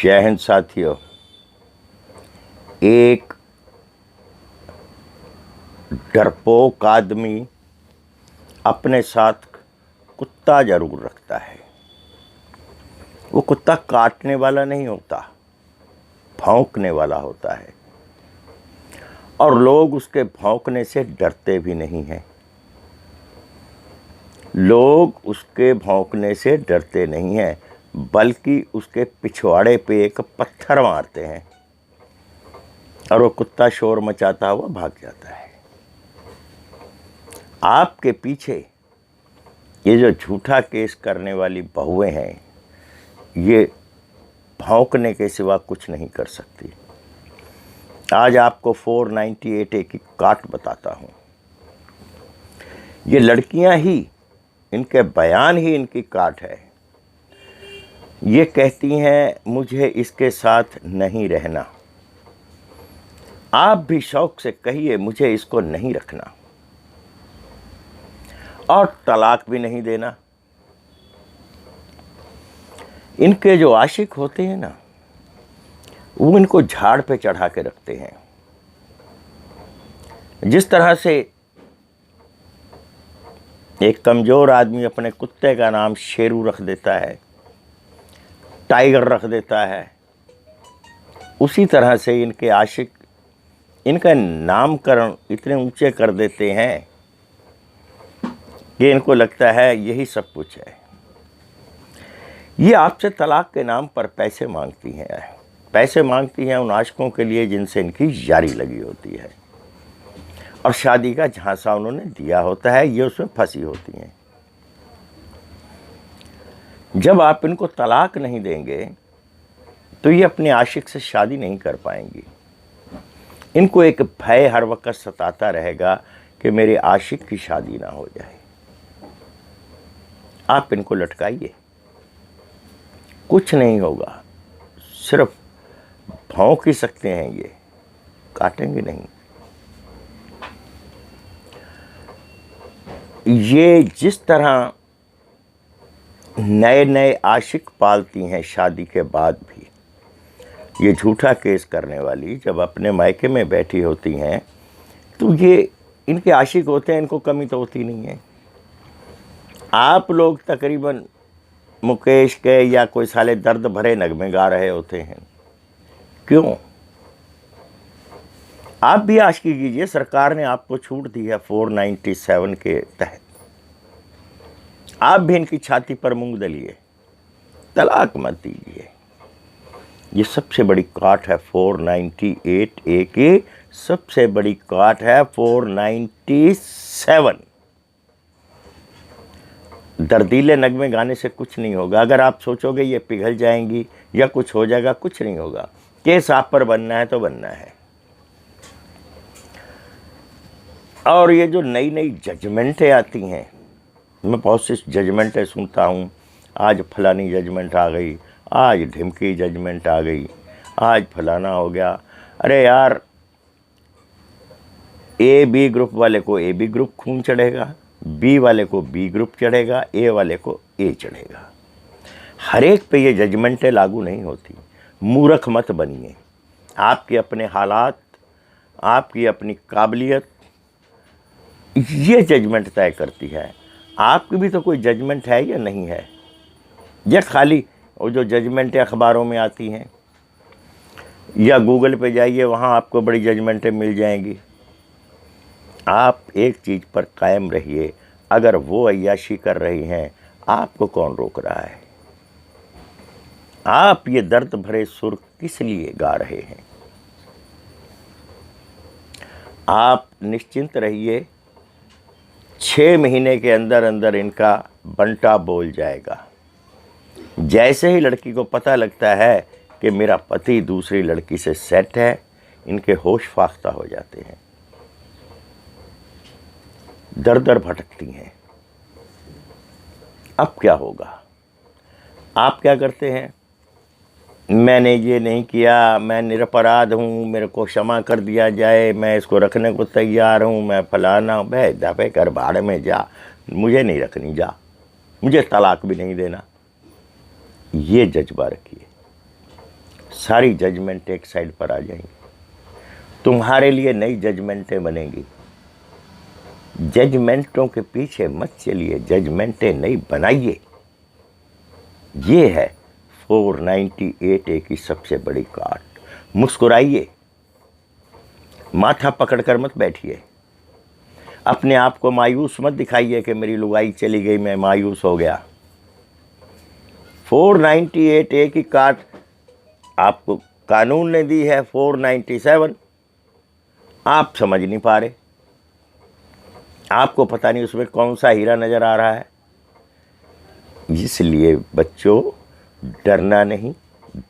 जय हिंद साथियों। एक डरपोक आदमी अपने साथ कुत्ता जरूर रखता है। वो कुत्ता काटने वाला नहीं होता, भौंकने वाला होता है, और लोग उसके भौंकने से डरते भी नहीं हैं। लोग उसके भौंकने से डरते नहीं हैं, बल्कि उसके पिछवाड़े पे एक पत्थर मारते हैं और वो कुत्ता शोर मचाता हुआ भाग जाता है। आपके पीछे ये जो झूठा केस करने वाली बहुएं हैं, ये भौंकने के सिवा कुछ नहीं कर सकती। आज आपको 498A की काट बताता हूँ। ये लड़कियां ही, इनके बयान ही इनकी काट है। ये कहती हैं मुझे इसके साथ नहीं रहना। आप भी शौक से कहिए मुझे इसको नहीं रखना, और तलाक भी नहीं देना। इनके जो आशिक होते हैं ना, वो इनको झाड़ पे चढ़ा के रखते हैं। जिस तरह से एक कमजोर आदमी अपने कुत्ते का नाम शेरू रख देता है, टाइगर रख देता है, उसी तरह से इनके आशिक इनका नामकरण इतने ऊंचे कर देते हैं कि इनको लगता है यही सब कुछ है। ये आपसे तलाक के नाम पर पैसे मांगती हैं। पैसे मांगती हैं उन आशिकों के लिए जिनसे इनकी यारी लगी होती है, और शादी का झांसा उन्होंने दिया होता है, ये उसमें फंसी होती हैं। जब आप इनको तलाक नहीं देंगे तो ये अपने आशिक से शादी नहीं कर पाएंगी। इनको एक भय हर वक्त सताता रहेगा कि मेरे आशिक की शादी ना हो जाए। आप इनको लटकाइए, कुछ नहीं होगा, सिर्फ भौंक ही सकते हैं, ये काटेंगे नहीं। ये जिस तरह नए नए आशिक पालती हैं शादी के बाद भी, ये झूठा केस करने वाली जब अपने मायके में बैठी होती हैं तो ये इनके आशिक होते हैं, इनको कमी तो होती नहीं है। आप लोग तकरीबन मुकेश के या कोई साले दर्द भरे नगमे गा रहे होते हैं, क्यों? आप भी आशिकी कीजिए, सरकार ने आपको छूट दी है 497 के तहत। आप भी इनकी छाती पर मूंग दलिए, तलाक मत दीजिए। ये सबसे बड़ी काट है 498A की, सबसे बड़ी काट है 497। दर्दीले नगमे गाने से कुछ नहीं होगा। अगर आप सोचोगे ये पिघल जाएंगी या कुछ हो जाएगा, कुछ नहीं होगा। केस आप पर बनना है तो बनना है। और ये जो नई नई जजमेंटें आती हैं, मैं बहुत सी जजमेंटें सुनता हूँ। आज फलानी जजमेंट आ गई, आज ढिमकी जजमेंट आ गई, आज फलाना हो गया। अरे यार, AB ग्रुप वाले को AB ग्रुप खून चढ़ेगा, B वाले को B ग्रुप चढ़ेगा, A वाले को A चढ़ेगा। हर एक पे ये जजमेंटें लागू नहीं होती। मूर्ख मत बनिए। आपके अपने हालात, आपकी अपनी काबिलियत, ये जजमेंट तय करती है। आपकी भी तो कोई जजमेंट है या नहीं है? या खाली वो जो जजमेंटें अखबारों में आती हैं, या गूगल पे जाइए, वहाँ आपको बड़ी जजमेंटें मिल जाएंगी। आप एक चीज़ पर कायम रहिए, अगर वो अय्याशी कर रही हैं, आपको कौन रोक रहा है? आप ये दर्द भरे सुर किस लिए गा रहे हैं? आप निश्चिंत रहिए, 6 महीने के अंदर अंदर इनका बंटा बोल जाएगा। जैसे ही लड़की को पता लगता है कि मेरा पति दूसरी लड़की से सेट है, इनके होश फाख्ता हो जाते हैं, दर दर भटकती हैं। अब क्या होगा? आप क्या करते हैं? मैंने ये नहीं किया, मैं निरपराध हूँ, मेरे को क्षमा कर दिया जाए, मैं इसको रखने को तैयार हूँ, मैं फलाना। भाई दफे कर भाड़ में जा, मुझे नहीं रखनी, जा, मुझे तलाक भी नहीं देना। ये जज्बा रखिए। सारी जजमेंट एक साइड पर आ जाएंगी, तुम्हारे लिए नई जजमेंटें बनेंगी। जजमेंटों के पीछे मत चलिए, जजमेंटें नई बनाइए। ये है 498A की सबसे बड़ी काट। मुस्कुराइए, माथा पकड़कर मत बैठिए, अपने आप को मायूस मत दिखाइए कि मेरी लुगाई चली गई, मैं मायूस हो गया। 498A की काट आपको कानून ने दी है 497, आप समझ नहीं पा रहे, आपको पता नहीं उसमें कौन सा हीरा नजर आ रहा है। इसलिए बच्चों, डरना नहीं,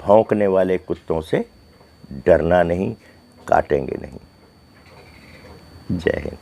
भौंकने वाले कुत्तों से डरना नहीं, काटेंगे नहीं। जय हिंद।